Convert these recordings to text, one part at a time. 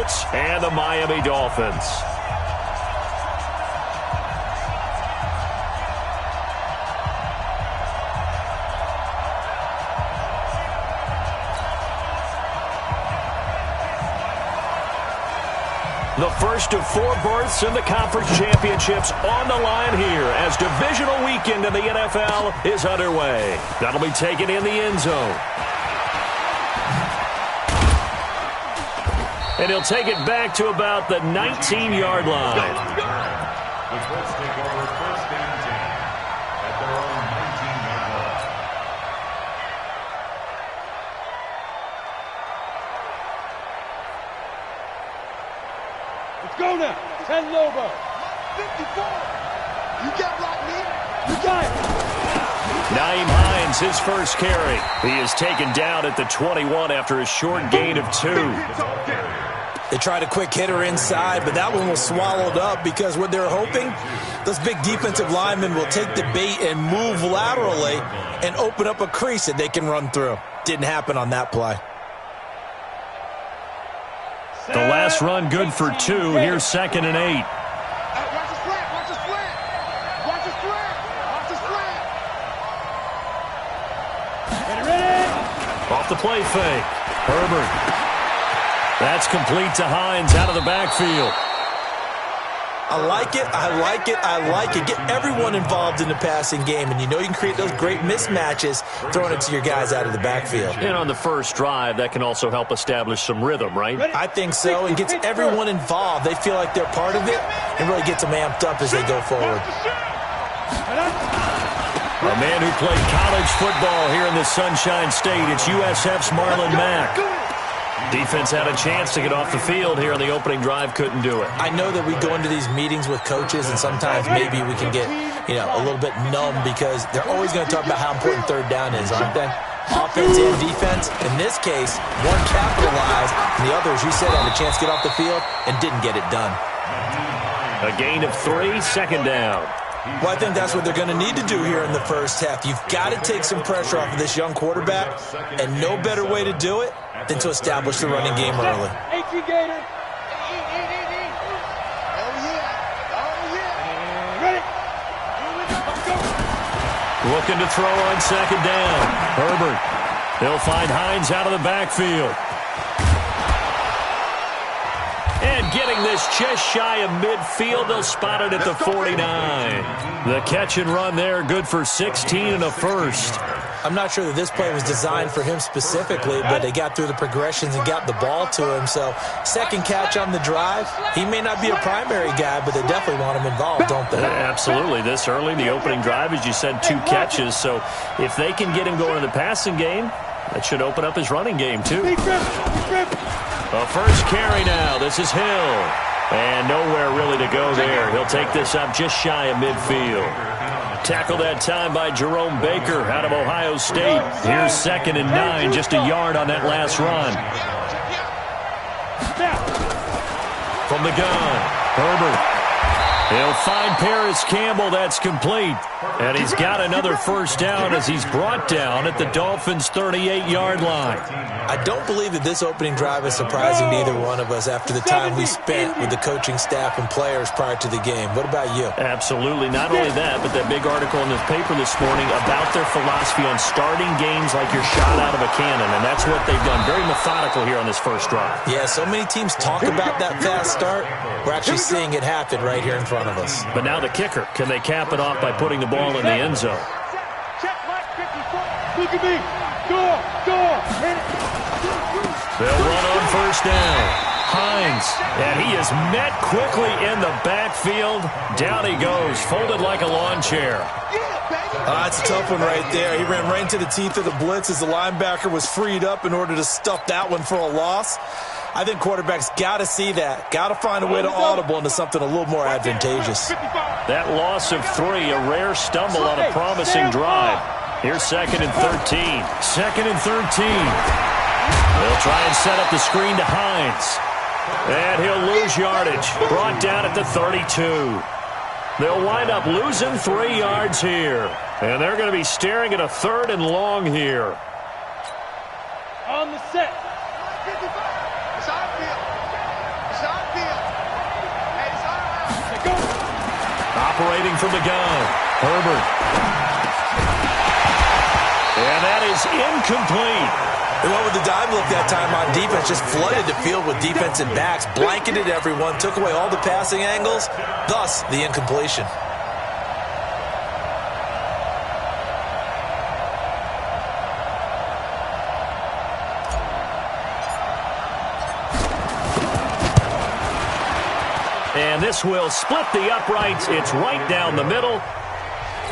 Patriots and the Miami Dolphins. The first of 4 berths in the conference championships on the line here as divisional weekend in the NFL is underway. That'll be taken in the end zone. And he'll take it back to about the 19-yard line. The Colts take over first and 10 at their own 19-yard line. Let's go now. 10 Lobo. 54. You got block me. You got it. Nyheim Hines, his first carry. He is taken down at the 21 after a short gain of 2. They tried a quick hitter inside, but that one was swallowed up because what they're hoping, those big defensive linemen will take the bait and move laterally and open up a crease that they can run through. Didn't happen on that play. The last run good for 2. Here's 2nd and 8. Watch the slant. Watch the slant. Watch the slant. Watch the slant. Ready. Off the play fake. Herbert. That's complete to Hines out of the backfield. I like it, I like it, I like it. Get everyone involved in the passing game, and you know you can create those great mismatches throwing it to your guys out of the backfield. And on the first drive, that can also help establish some rhythm, right? I think so, and gets everyone involved. They feel like they're part of it and really gets them amped up as they go forward. A man who played college football here in the Sunshine State, it's USF's Marlon Mack. Defense had a chance to get off the field here on the opening drive, couldn't do it. I know that we go into these meetings with coaches, and sometimes maybe we can get, a little bit numb because they're always going to talk about how important third down is, aren't they? Offense and defense. In this case, one capitalized, and the other, as you said, had a chance to get off the field and didn't get it done. A gain of 3, 2nd down. Well, I think that's what they're going to need to do here in the first half. You've got to take some pressure off of this young quarterback, and no better way to do it than to establish the running game early. Looking to throw on 2nd down. Herbert. He'll find Hines out of the backfield. And getting this just shy of midfield, they'll spot it at the 49. The catch and run there, good for 16 and a first. I'm not sure that this play was designed for him specifically, but they got through the progressions and got the ball to him. So, second catch on the drive. He may not be a primary guy, but they definitely want him involved, don't they? Absolutely. This early, the opening drive, as you said, 2 catches. So, if they can get him going in the passing game, that should open up his running game, too. A first carry now. This is Hill. And nowhere really to go there. He'll take this up just shy of midfield. Tackled that time by Jerome Baker out of Ohio State. Here's 2nd and 9, just a yard on that last run. From the gun, Herbert. He'll find Paris Campbell. That's complete. And he's got another first down as he's brought down at the Dolphins' 38-yard line. I don't believe that this opening drive is surprising to either one of us after the time we spent with the coaching staff and players prior to the game. What about you? Absolutely. Not only that, but that big article in the paper this morning about their philosophy on starting games like you're shot out of a cannon, and that's what they've done. Very methodical here on this first drive. Yeah, so many teams talk about that fast start. We're actually seeing it happen right here in front of us. But now the kicker. Can they cap it off by putting the ball in the end zone? Look at me. Go. They'll run on first down. Hines, and he is met quickly in the backfield. Down he goes, folded like a lawn chair. That's a tough one right there. He ran right into the teeth of the blitz as the linebacker was freed up in order to stuff that one for a loss. I think quarterbacks got to see that. Got to find a way to audible into something a little more advantageous. That loss of 3, a rare stumble on a promising drive. Here's 2nd and 13. 2nd and 13. They'll try and set up the screen to Hines. And he'll lose yardage. Brought down at the 32. They'll wind up losing 3 yards here. And they're going to be staring at a 3rd and long here. On the set. operating from the gun. Herbert. And that is incomplete. They went with the dime look that time on defense, just flooded the field with defensive backs, blanketed everyone, took away all the passing angles, thus the incompletion. And this will split the uprights. It's right down the middle.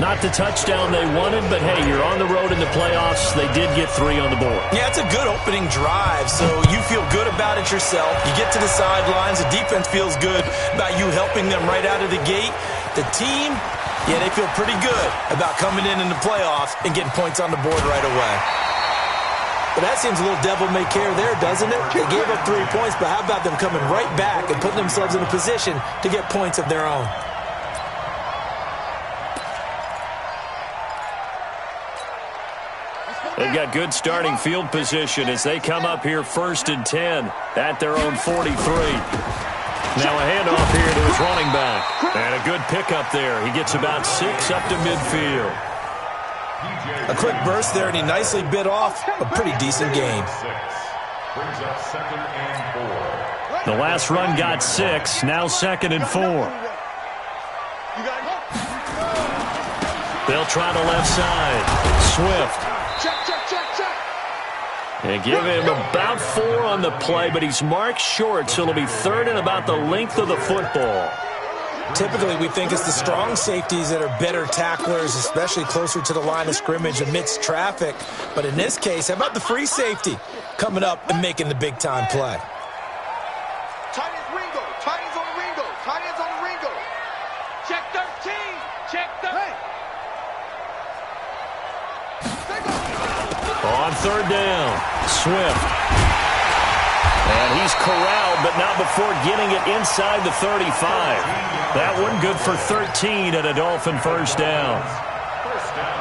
Not the touchdown they wanted, but hey, you're on the road in the playoffs. They did get 3 on the board. Yeah, it's a good opening drive, so you feel good about it yourself. You get to the sidelines. The defense feels good about you helping them right out of the gate. The team, yeah, they feel pretty good about coming in the playoffs and getting points on the board right away. But that seems a little devil-may-care there, doesn't it? They gave up 3 points, but how about them coming right back and putting themselves in a position to get points of their own? They've got good starting field position as they come up here 1st and 10 at their own 43. Now a handoff here to his running back. And a good pickup there. He gets about 6 up to midfield. A quick burst there, and he nicely bit off a pretty decent gain. Brings up 2nd and 4. The last run got 6. Now 2nd and 4. They'll try the left side. Swift. They give him about 4 on the play, but he's marked short, so it'll be 3rd and about the length of the football. Typically, we think it's the strong safeties that are better tacklers, especially closer to the line of scrimmage amidst traffic. But in this case, how about the free safety coming up and making the big-time play? Tight ends Ringo. Tight ends on Ringo. Tight ends on Ringo. Check 13. Check 13. On 3rd down, Swift. And he's corralled, but not before getting it inside the 35. That one good for 13 and a Dolphin 1st down. 1st down.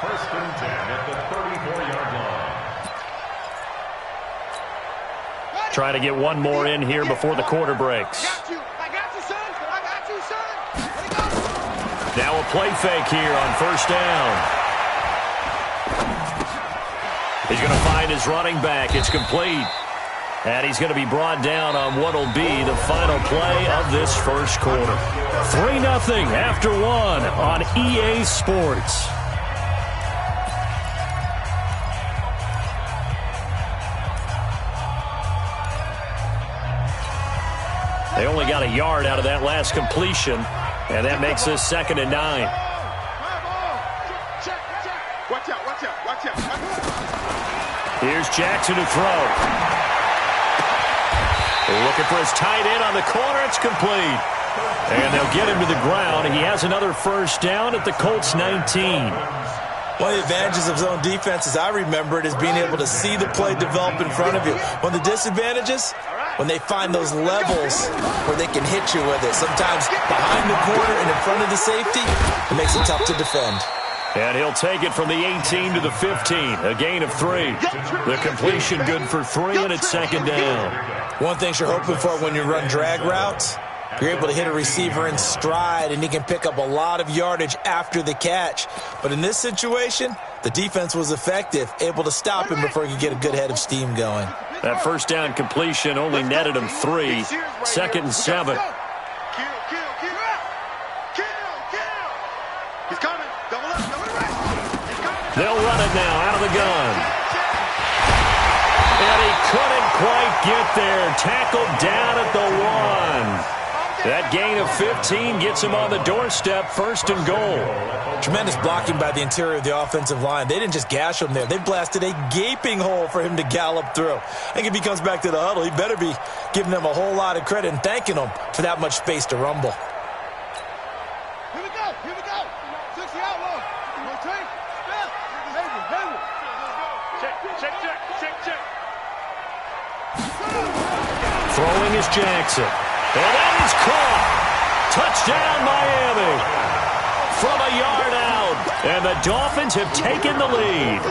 1st and 10 at the 34-yard line. Try to get one more in here before the quarter breaks. I got you, son. I got you, son. Now a play fake here on 1st down. He's going to find his running back. It's complete. And he's going to be brought down on what will be the final play of this 1st quarter. 3-0 after 1 on EA Sports. They only got a yard out of that last completion, and that makes this 2nd and 9. Watch out, watch out, watch out. Here's Jackson to throw. Looking for his tight end on the corner. It's complete. And they'll get him to the ground. He has another 1st down at the Colts 19. One of the advantages of zone defense, as I remember it, is being able to see the play develop in front of you. One of the disadvantages, when they find those levels where they can hit you with it. Sometimes behind the corner and in front of the safety, it makes it tough to defend. And he'll take it from the 18 to the 15. A gain of 3. The completion good for 3, and it's 2nd down. One thing you're hoping for when you run drag routes, you're able to hit a receiver in stride, and he can pick up a lot of yardage after the catch. But in this situation, the defense was effective, able to stop him before he could get a good head of steam going. That 1st down completion only netted him 3. 2nd and 7. He's coming. Double up, double right. He's coming. They'll run it now out of the gun. And he couldn't quite get there. Tackled down at the 1. That gain of 15 gets him on the doorstep, 1st and goal. Tremendous blocking by the interior of the offensive line. They didn't just gash him there. They blasted a gaping hole for him to gallop through. I think if he comes back to the huddle, he better be giving them a whole lot of credit and thanking them for that much space to rumble. Here we go. Here we go. 60 outlaw. Rotate. Step. Hayward. Check. Throwing is Jackson. And that is caught. Touchdown, Miami. From a yard out. And the Dolphins have taken the lead.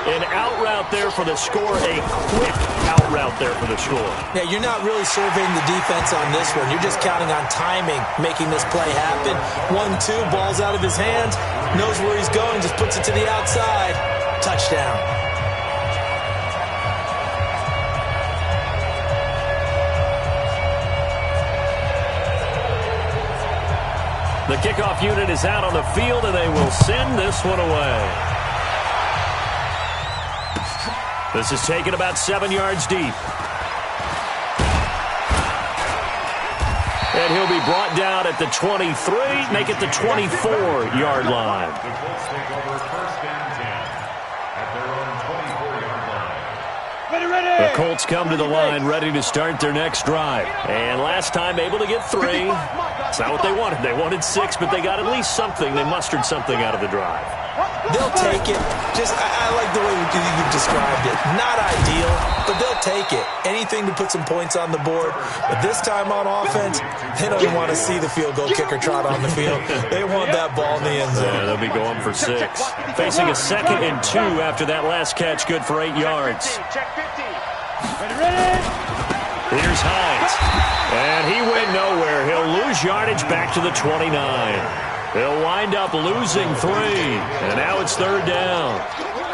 An out route there for the score, a quick out route there for the score. Yeah, you're not really surveying the defense on this one. You're just counting on timing, making this play happen. 1-2, ball's out of his hands, knows where he's going, just puts it to the outside. Touchdown. The kickoff unit is out on the field, and they will send this one away. This is taken about 7 yards deep. And he'll be brought down at the 23, make it the 24-yard line. The Colts take over first and 10 at their own 24-yard line. Ready. The Colts come to the line ready to start their next drive. And last time able to get 3. It's not what they wanted. They wanted 6, but they got at least something. They mustered something out of the drive. They'll take it. I like the way you described it. Not ideal, but they'll take it. Anything to put some points on the board. But this time on offense, they don't even want to see the field goal kicker trot on the field. They want that ball in the end zone. Yeah, they'll be going for 6. Facing a 2nd and 2 after that last catch, good for 8 yards. Here's Hines. And he went nowhere. He'll lose yardage back to the 29. They'll wind up losing 3. And now it's 3rd down.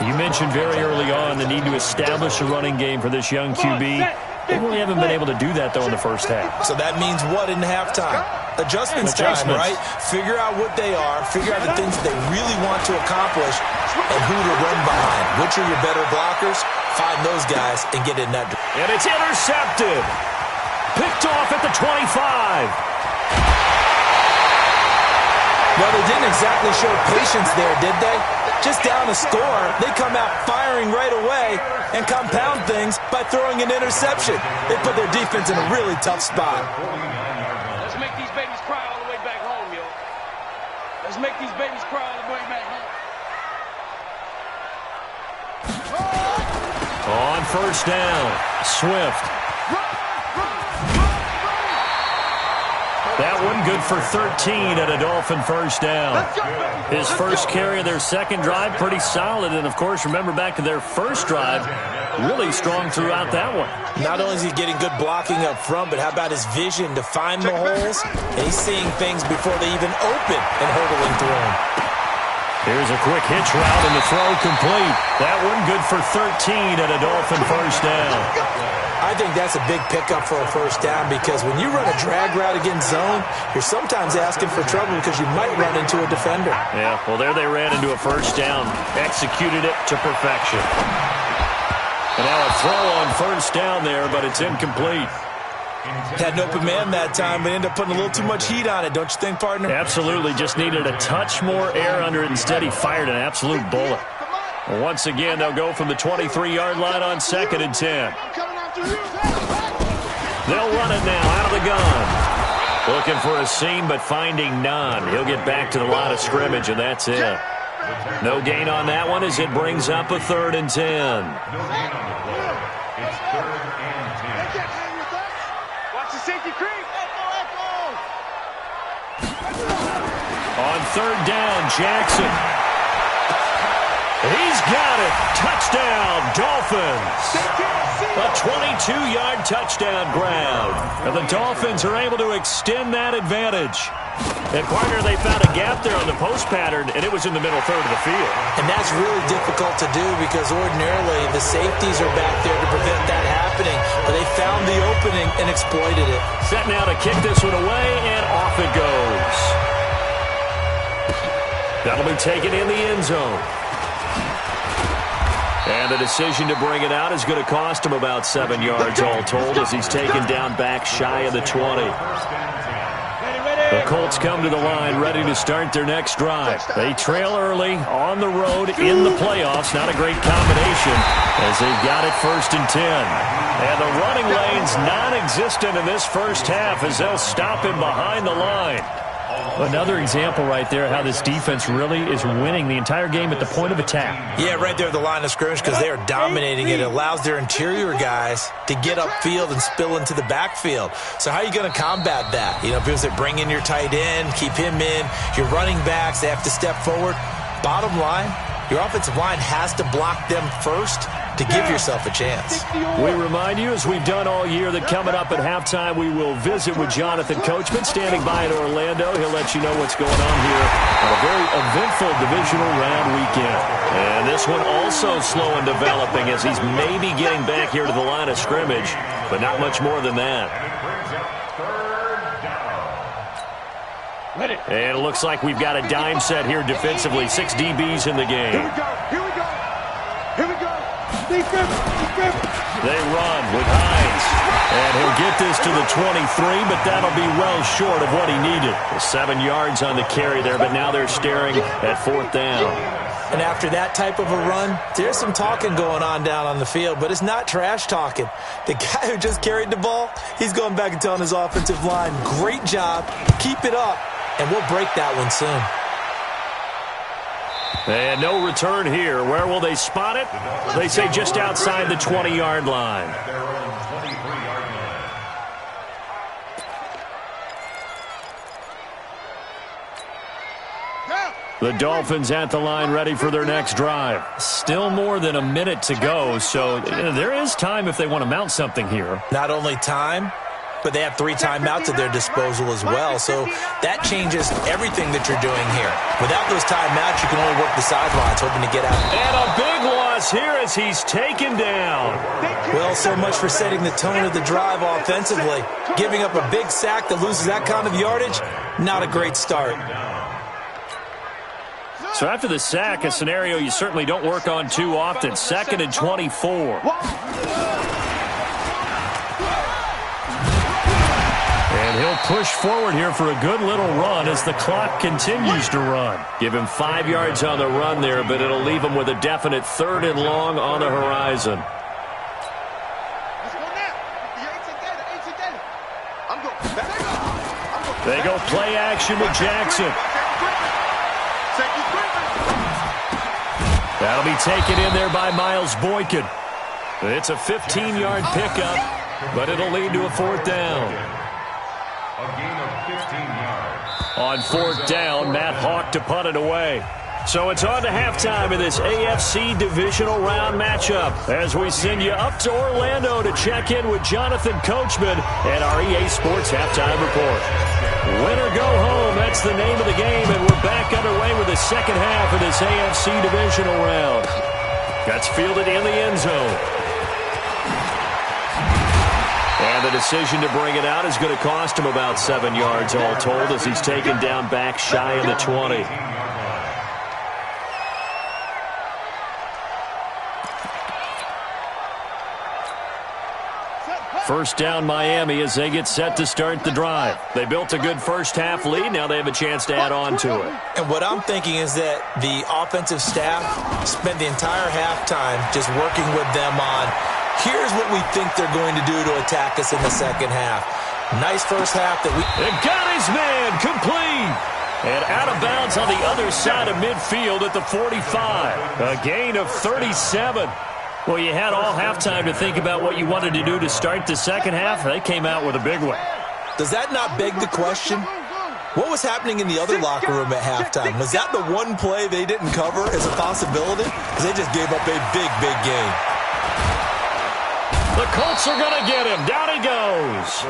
You mentioned very early on the need to establish a running game for this young QB. They really haven't been able to do that, though, in the first half. So that means what in halftime? Adjustments time, right? Figure out what they are, figure out the things that they really want to accomplish, and who to run behind. Which are your better blockers? Find those guys and get in that. And it's intercepted. Picked off at the 25. Well, they didn't exactly show patience there, did they? Just down a score, they come out firing right away and compound things by throwing an interception. They put their defense in a really tough spot. Let's make these babies cry all the way back home, yo. Let's make these babies cry all the way back home. On first down, Swift. That one good for 13 at a Dolphin first down. His first carry of their second drive, pretty solid. And, of course, remember back to their first drive, really strong throughout that one. Not only is he getting good blocking up front, but how about his vision to find the holes? And he's seeing things before they even open and hurdling through them. Here's a quick hitch route and the throw complete. That one good for 13 at a Dolphin first down. I think that's a big pickup for a first down because when you run a drag route against zone, you're sometimes asking for trouble because you might run into a defender. Yeah, well, there they ran into a first down, executed it to perfection. And now a throw on first down there, but it's incomplete. Had an open man that time, but ended up putting a little too much heat on it, don't you think, partner? Absolutely, just needed a touch more air under it. Instead, he fired an absolute bullet. Well, once again, they'll go from the 23-yard line on 2nd and 10. They'll run it now out of the gun. Looking for a seam, but finding none. He'll get back to the line of scrimmage, and that's it. No gain on that one as it brings up a 3rd and 10. No gain on the play. It's 3rd and 10. Watch the safety creep. On 3rd down, Jackson. He's got it. Touchdown, Dolphins. A 22-yard touchdown grab. And the Dolphins are able to extend that advantage. And, partner, they found a gap there on the post pattern, and it was in the middle 3rd of the field. And that's really difficult to do because ordinarily the safeties are back there to prevent that happening. But they found the opening and exploited it. Set now to kick this one away, and off it goes. That'll be taken in the end zone. And the decision to bring it out is going to cost him about 7 yards all told as he's taken down back shy of the 20. The Colts come to the line ready to start their next drive. They trail early on the road in the playoffs. Not a great combination as they've got it 1st and 10. And the running lane's non-existent in this first half as they'll stop him behind the line. Another example right there how this defense really is winning the entire game at the point of attack. Yeah, right there at the line of scrimmage because they are dominating it. It allows their interior guys to get upfield and spill into the backfield. So how are you going to combat that? You know, people say bring in your tight end, keep him in. Your running backs, they have to step forward. Bottom line, your offensive line has to block them first to give yourself a chance. We remind you, as we've done all year, that coming up at halftime, we will visit with Jonathan Coachman, standing by in Orlando. He'll let you know what's going on here on a very eventful divisional round weekend. And this one also slow in developing as he's maybe getting back here to the line of scrimmage, but not much more than that. And it looks like we've got a dime set here defensively. 6 DBs in the game. Here we go. Here we go. Here we go. Defense. Defense. They run with Hines. And he'll get this to the 23, but that'll be well short of what he needed. 7 yards on the carry there, but now they're staring at 4th down. And after that type of a run, there's some talking going on down on the field, but it's not trash talking. The guy who just carried the ball, he's going back and telling his offensive line, great job, keep it up, and we'll break that one soon. And no return here. Where will they spot it? They say just outside the 20-yard line. The Dolphins at the line ready for their next drive. Still more than a minute to go, so there is time if they want to mount something here. Not only time, but they have 3 timeouts at their disposal as well, so that changes everything that you're doing here. Without those timeouts, you can only work the sidelines, hoping to get out. And a big loss here as he's taken down. Well, so much for setting the tone of the drive offensively. Giving up a big sack that loses that kind of yardage, not a great start. So after the sack, a scenario you certainly don't work on too often. 2nd and 24. And he'll push forward here for a good little run as the clock continues to run. Give him 5 yards on the run there, but it'll leave him with a definite 3rd and long on the horizon. They go play action with Jackson. That'll be taken in there by Miles Boykin. It's a 15-yard pickup, but it'll lead to a 4th down. A gain of 15 yards. On 4th down, Matt Hawk to punt it away. So it's on to halftime in this AFC divisional round matchup as we send you up to Orlando to check in with Jonathan Coachman and our EA Sports Halftime Report. Win or go home, that's the name of the game, and we're back underway with the second half of this AFC divisional round. That's fielded in the end zone. And the decision to bring it out is going to cost him about 7 yards all told as he's taken down back shy of the 20. First down Miami as they get set to start the drive. They built a good first-half lead. Now they have a chance to add on to it. And what I'm thinking is that the offensive staff spent the entire halftime just working with them on, here's what we think they're going to do to attack us in the second half. Nice first half that we... It got his man complete. And out of bounds on the other side of midfield at the 45. A gain of 37. Well, you had all halftime to think about what you wanted to do to start the second half. They came out with a big one. Does that not beg the question? What was happening in the other locker room at halftime? Was that the one play they didn't cover as a possibility? Because they just gave up a big, big game. The Colts are going to get him. Down he goes.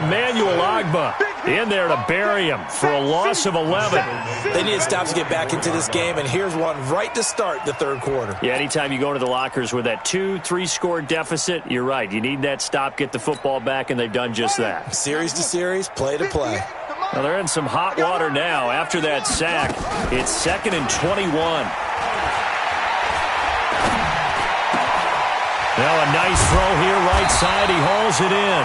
Emmanuel Ogbah in there to bury him for a loss of 11. They need stops to get back into this game, and here's one right to start the third quarter. Yeah, anytime you go into the lockers with that 2-3 score deficit, you're right. You need that stop, get the football back, and they've done just that. Series to series, play to play. Well, they're in some hot water now. After that sack, it's 2nd and 21. Now a nice throw here, right side. He hauls it in.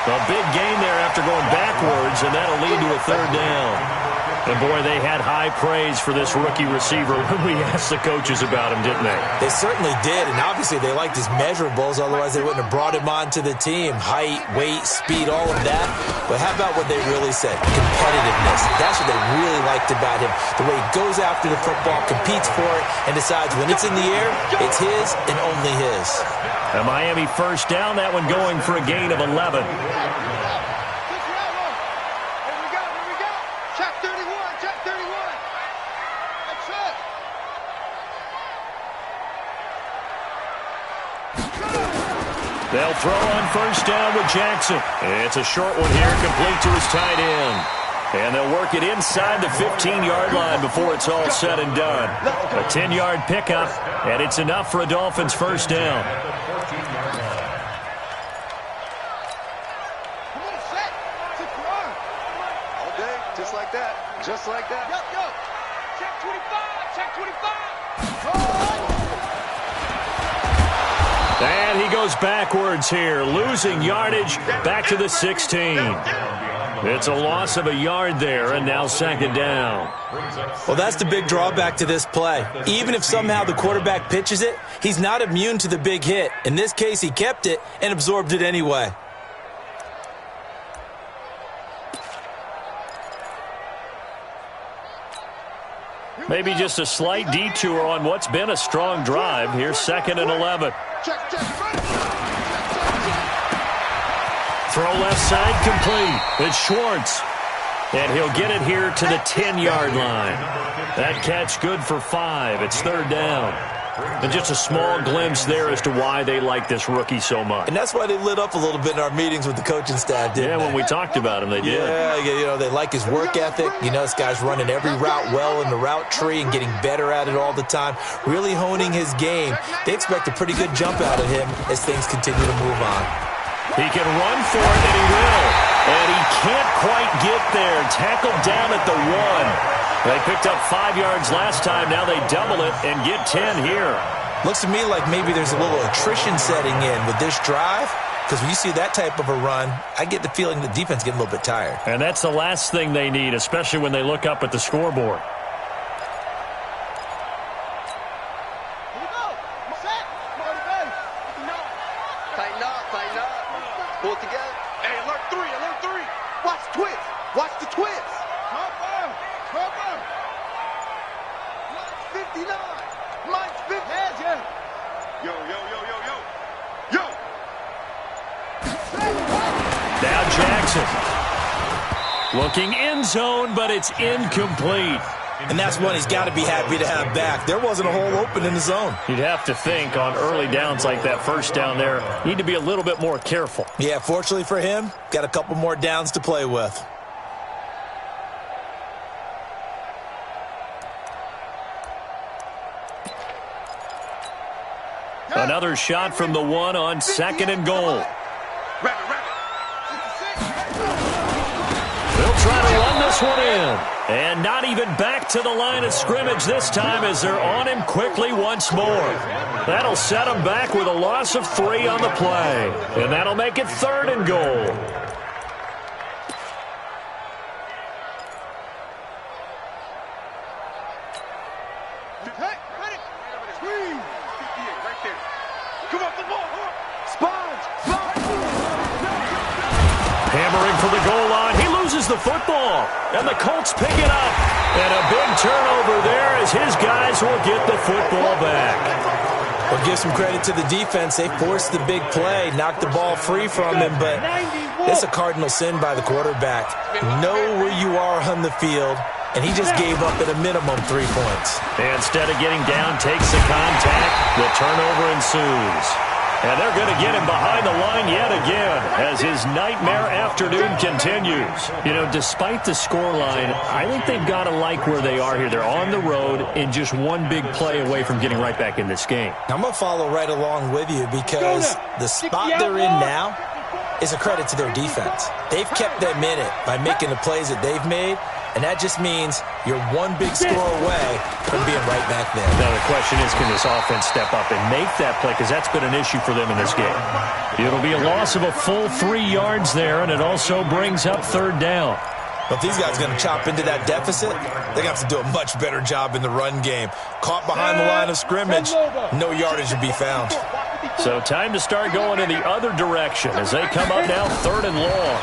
A big gain there after going backwards, and that'll lead to a 3rd down. And, boy, they had high praise for this rookie receiver when we asked the coaches about him, didn't they? They certainly did, and obviously they liked his measurables, otherwise they wouldn't have brought him onto the team. Height, weight, speed, all of that. But how about what they really said? Competitiveness. That's what they really liked about him. The way he goes after the football, competes for it, and decides when it's in the air, it's his and only his. A Miami first down, that one going for a gain of 11. They'll throw on first down with Jackson. It's a short one here, complete to his tight end. And they'll work it inside the 15-yard line before it's all said and done. A 10-yard pickup, and it's enough for a Dolphins first down. Just like that. Just like that. Yo, yo. Check 25. Check 25. And he goes backwards here, losing yardage back to the 16. It's a loss of a yard there, and now second down. Well, that's the big drawback to this play. Even if somehow the quarterback pitches it, he's not immune to the big hit. In this case, he kept it and absorbed it anyway. Maybe just a slight detour on what's been a strong drive. Here's 2nd and 11. Throw left side complete. It's Schwartz. And he'll get it here to the 10-yard line. That catch good for 5. It's third down. And just a small glimpse there as to why they like this rookie so much. And that's why they lit up a little bit in our meetings with the coaching staff, didn't they? When we talked about him, they did. Yeah, you know, they like his work ethic. You know, this guy's running every route well in the route tree and getting better at it all the time, really honing his game. They expect a pretty good jump out of him as things continue to move on. He can run for it, and he will. And he can't quite get there. Tackled down at the 1. They picked up 5 yards last time. Now they double it and get 10 here. Looks to me like maybe there's a little attrition setting in with this drive, because when you see that type of a run, I get the feeling the defense getting a little bit tired. And that's the last thing they need, especially when they look up at the scoreboard. Tighten up, tighten up. Pull it together. Hey, alert 3, alert 3. Watch the twist. Watch the twist. Cover. 59. Mike's 50. Yo. Now Jackson. Looking end zone, but it's incomplete. And that's one he's got to be happy to have back. There wasn't a hole open in the zone. You'd have to think on early downs like that first down there, need to be a little bit more careful. Yeah, fortunately for him, got a couple more downs to play with. Another shot from the 1 on 2nd and goal. They'll try to run this one in. And not even back to the line of scrimmage this time as they're on him quickly once more. That'll set him back with a loss of 3 on the play. And that'll make it 3rd and goal. Hammering for the goal line. He loses the football. And the Colts pick it up. And a big turnover there as his guys will get the football back. Well, give some credit to the defense. They forced the big play, knocked the ball free from him, but it's a cardinal sin by the quarterback. Know where you are on the field, and he just gave up at a minimum 3 points. And instead of getting down, takes the contact. The turnover ensues. And they're going to get him behind the line yet again as his nightmare afternoon continues. You know, despite the scoreline, I think they've got to like where they are here. They're on the road and just one big play away from getting right back in this game. I'm going to follow right along with you because the spot they're in now is a credit to their defense. They've kept them in it by making the plays that they've made, and that just means you're one big score away from being right back there. Now the question is, can this offense step up and make that play? Because that's been an issue for them in this game. It'll be a loss of a full 3 yards there, and it also brings up 3rd down. But if these guys are going to chop into that deficit, they're going to have to do a much better job in the run game. Caught behind the line of scrimmage, no yardage to be found. So time to start going in the other direction as they come up now 3rd and long.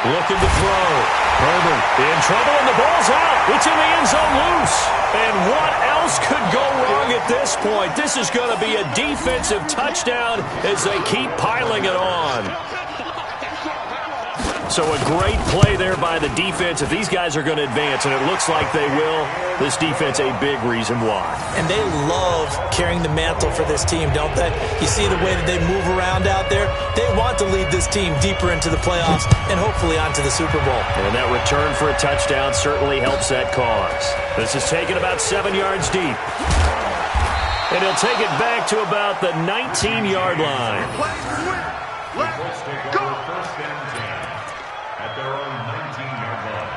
Looking to throw. Herbert in trouble, and the ball's out. It's in the end zone loose. And what else could go wrong at this point? This is going to be a defensive touchdown as they keep piling it on. So a great play there by the defense. If these guys are going to advance, and it looks like they will, this defense a big reason why. And they love carrying the mantle for this team, don't they? You see the way that they move around out there? They want to lead this team deeper into the playoffs and hopefully onto the Super Bowl. And that return for a touchdown certainly helps that cause. This is taken about 7 yards deep. And he'll take it back to about the 19-yard line. Let's take over first and 10 at their own 19-yard line.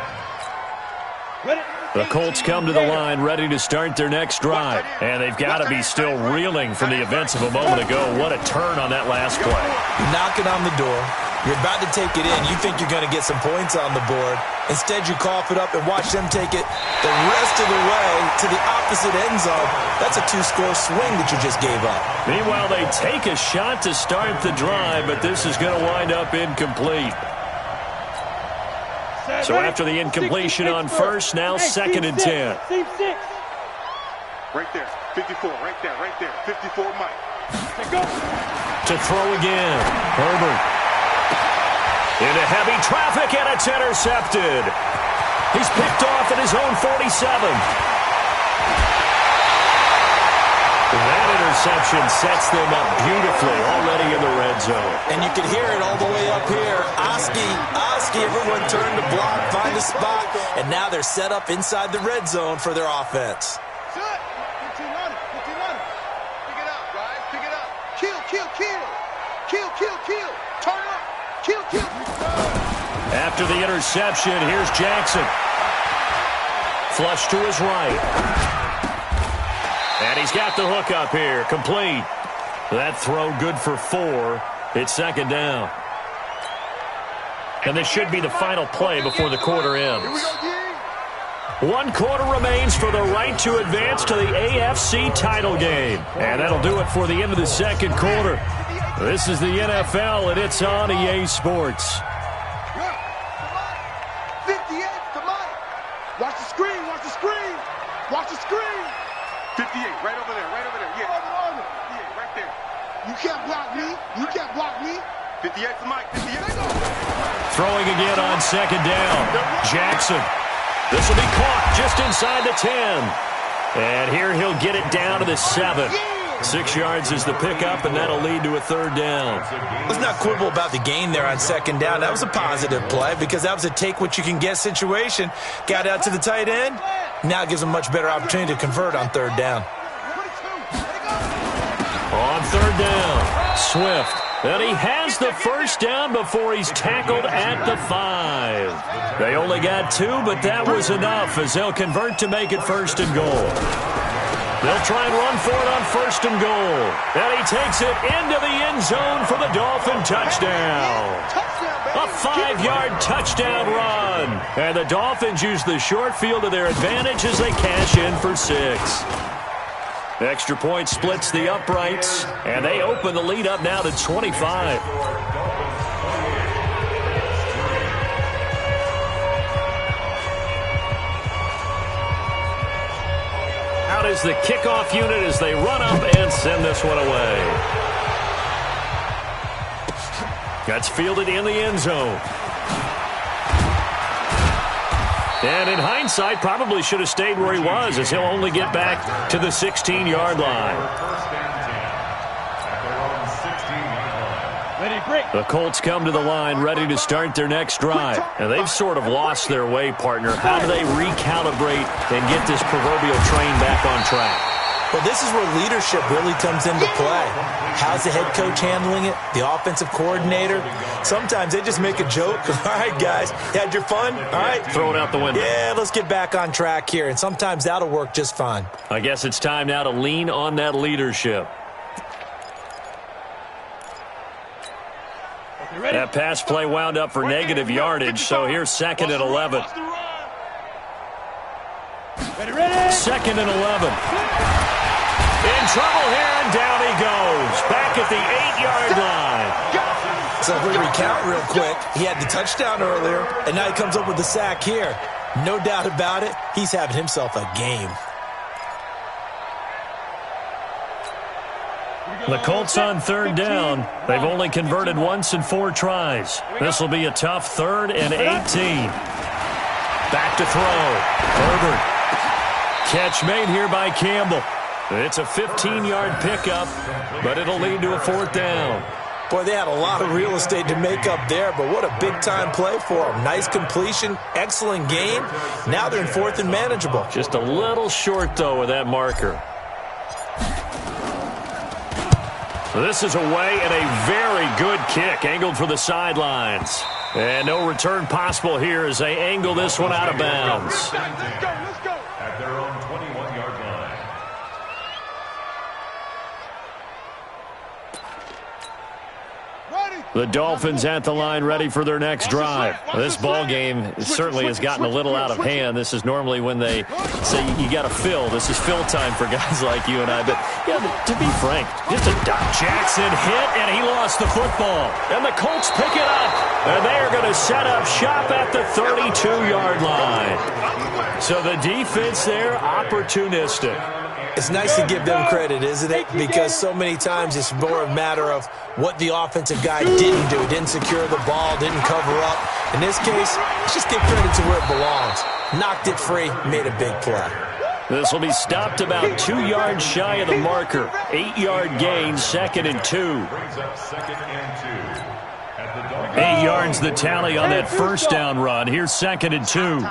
The Colts come to the line ready to start their next drive. And they've got to be still reeling from the events of a moment ago. What a turn on that last play. Knocking on the door. You're about to take it in. You think you're going to get some points on the board. Instead, you cough it up and watch them take it the rest of the way to the opposite end zone. That's a two-score swing that you just gave up. Meanwhile, they take a shot to start the drive, but this is going to wind up incomplete. So after the incompletion on first, now 2nd and 10. Right there, 54, right there, 54, Mike. To throw again, Herbert. Into heavy traffic, and it's intercepted. He's picked off at his own 47. That interception sets them up beautifully already in the red zone. And you can hear it all the way up here. Oski, everyone turned to block, find a spot, and now they're set up inside the red zone for their offense. 15 on it. Pick it up, guys, pick it up. Kill. Turn up. Kill. After the interception, here's Jackson. Flush to his right. And he's got the hook up here. Complete. That throw good for 4. It's 2nd down. And this should be the final play before the quarter ends. 1 quarter remains for the right to advance to the AFC title game. And that'll do it for the end of the 2nd quarter. This is the NFL, and it's on EA Sports. 58, come on. Watch the screen. 58, right over there. Yeah, right there. You can't block me. 58 to Mike, 58. Throwing again on 2nd down. Jackson. This will be caught just inside the 10. And here he'll get it down to the 7. 6 yards is the pickup, and that'll lead to a 3rd down. Let's not quibble about the gain there on 2nd down. That was a positive play because that was a take-what-you-can-get situation. Got out to the tight end. Now it gives them a much better opportunity to convert on 3rd down. On 3rd down, Swift. And he has the 1st down before he's tackled at the 5. They only got 2, but that was enough as they'll convert to make it 1st and goal. They'll try and run for it on 1st and goal. And he takes it into the end zone for the Dolphin touchdown. A 5-yard touchdown run. And the Dolphins use the short field to their advantage as they cash in for 6. Extra point splits the uprights, and they open the lead up now to 25. Out is the kickoff unit as they run up and send this one away. That's fielded in the end zone. And in hindsight, probably should have stayed where he was as he'll only get back to the 16-yard line. The Colts come to the line ready to start their next drive. And they've sort of lost their way, partner. How do they recalibrate and get this proverbial train back on track? Well, this is where leadership really comes into play. How's the head coach handling it? The offensive coordinator? Sometimes they just make a joke. All right, guys, you had your fun? All right. Throw it out the window. Yeah, let's get back on track here. And sometimes that'll work just fine. I guess it's time now to lean on that leadership. That pass play wound up for negative yardage, so here's 2nd and 11. 2nd and 11. In trouble here, and down he goes. Back at the 8-yard line. So if we recount real quick, he had the touchdown earlier, and now he comes up with the sack here. No doubt about it, he's having himself a game. The Colts on third down. They've only converted once in 4 tries. This will be a tough 3rd and 18. Back to throw. Herbert. Catch made here by Campbell. It's a 15-yard pickup, but it'll lead to a 4th down. Boy, they had a lot of real estate to make up there, but what a big-time play for them. Nice completion, excellent game. Now they're in 4th and manageable. Just a little short, though, with that marker. This is away and a very good kick, angled for the sidelines. And no return possible here as they angle this one out of bounds. Let's go. At their own 21-yard line. The Dolphins at the line ready for their next drive. This ball game certainly has gotten a little out of hand. This is normally when they say you got to fill. This is fill time for guys like you and I. But, yeah, to be frank, just a Doc Jackson hit, and he lost the football. And the Colts pick it up. And they are going to set up shop at the 32-yard line. So the defense there, opportunistic. It's nice to give them credit, isn't it? Because so many times it's more a matter of what the offensive guy didn't do. Didn't secure the ball, didn't cover up. In this case, let's just give credit to where it belongs. Knocked it free, made a big play. This will be stopped about 2 yards shy of the marker. 8-yard gain, 2nd and 2. 8 yards the tally on that first down run. Here's 2nd and 2.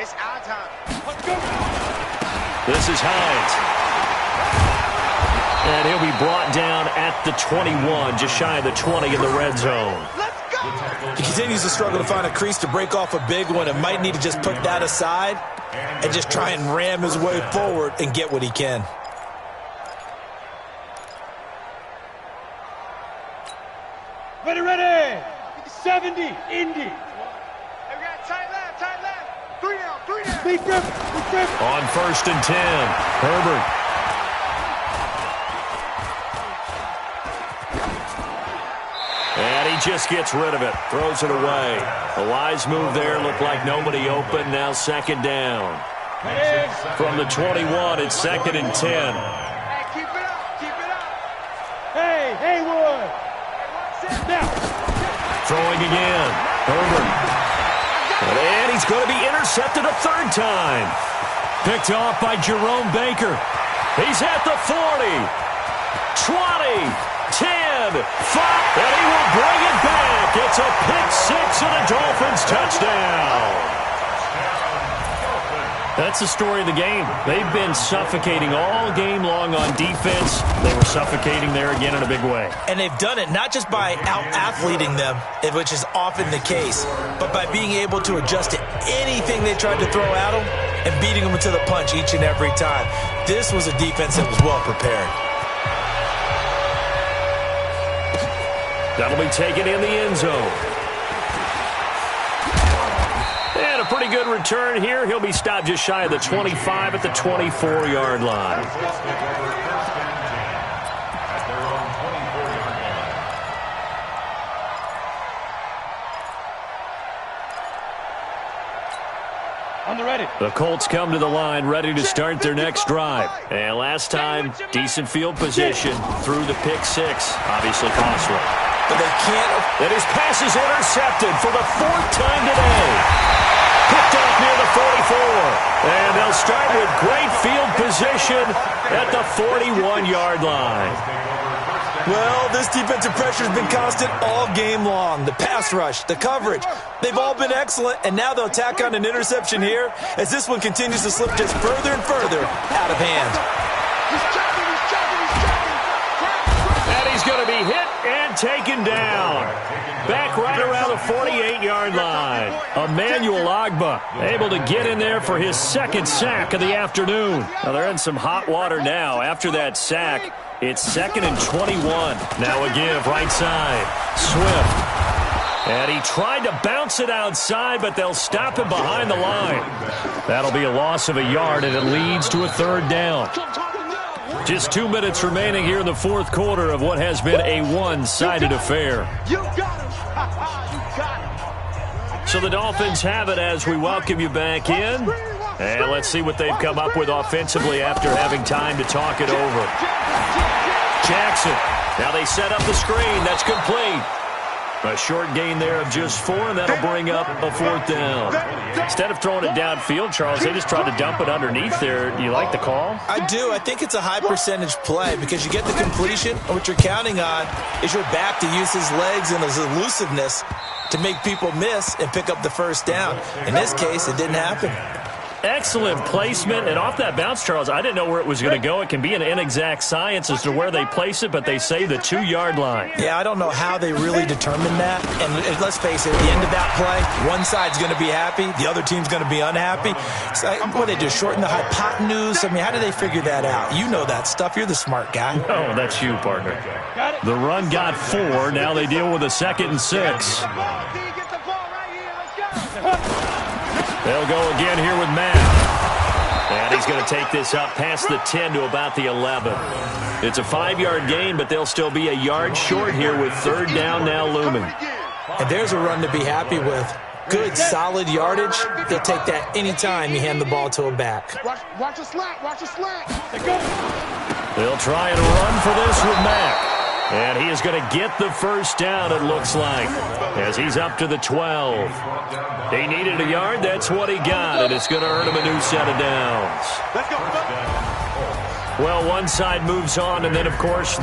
It's our time. This is Hines. And he'll be brought down at the 21, just shy of the 20 in the red zone. He continues to struggle to find a crease to break off a big one and might need to just put that aside and just try and ram his way forward and get what he can. Ready. 70, Indy. Tight left. 3 down. Big grip. On 1st and 10, Herbert. And he just gets rid of it, throws it away. A wise move there, looked like nobody open, now 2nd down. From the 21, it's 2nd and 10. Hey, keep it up. Hey, Haywood. Now. Throwing again, Herbert. And he's going to be intercepted a 3rd time. Picked off by Jerome Baker. He's at the 40, 20, 10, 5, and he will bring it back. It's a pick 6 and a Dolphins touchdown. That's the story of the game. They've been suffocating all game long on defense. They were suffocating there again in a big way. And they've done it not just by out-athleting them, which is often the case, but by being able to adjust to anything they tried to throw at them and beating them to the punch each and every time. This was a defense that was well prepared. That'll be taken in the end zone. And a pretty good return here. He'll be stopped just shy of the 25 at the 24-yard line. On the ready. The Colts come to the line ready to start their next drive. And last time, decent field position through the pick 6. Obviously costly. But they can't. And his pass is intercepted for the 4th time today. Picked off near the 44. And they'll start with great field position at the 41-yard line. Well, this defensive pressure has been constant all game long. The pass rush, the coverage, they've all been excellent, and now they'll tack on an interception here as this one continues to slip just further and further out of hand. And he's going to be hit and taken down. Back right around the 48-yard line. Emmanuel Ogbah able to get in there for his 2nd sack of the afternoon. Now they're in some hot water now after that sack. It's 2nd and 21. Now a give right side. Swift. And he tried to bounce it outside, but they'll stop him behind the line. That'll be a loss of a yard, and it leads to a 3rd down. Just 2 minutes remaining here in the 4th quarter of what has been a one-sided affair. You got him. You got him. So the Dolphins have it as we welcome you back in. And let's see what they've come up with offensively after having time to talk it over. Jackson. Now they set up the screen. That's complete. A short gain there of just 4, and that'll bring up a 4th down. Instead of throwing it downfield, Charles, they just tried to dump it underneath there. Do you like the call? I do. I think it's a high percentage play because you get the completion, and what you're counting on is your back to use his legs and his elusiveness to make people miss and pick up the first down. In this case, it didn't happen. Excellent placement, and off that bounce, Charles, I didn't know where it was going to go. It can be an inexact science as to where they place it, but they say the 2-yard line. Yeah, I don't know how they really determined that. And let's face it, at the end of that play, one side's going to be happy, the other team's going to be unhappy. So, what, they just shorten the hypotenuse? I mean, how do they figure that out? You know that stuff. You're the smart guy. Oh, that's you, partner. The run got 4. Now they deal with a 2nd and 6. They'll go again here with Matt. And he's going to take this up past the 10 to about the 11. It's a 5-yard gain, but they'll still be a yard short here with 3rd down now looming. And there's a run to be happy with. Good, solid yardage. They'll take that anytime you hand the ball to a back. Watch a slant. Watch a slant. They'll try and run for this with Mack. And he is going to get the first down, it looks like, as he's up to the 12. He needed a yard. That's what he got, and it's going to earn him a new set of downs. Well, one side moves on, and then, of course,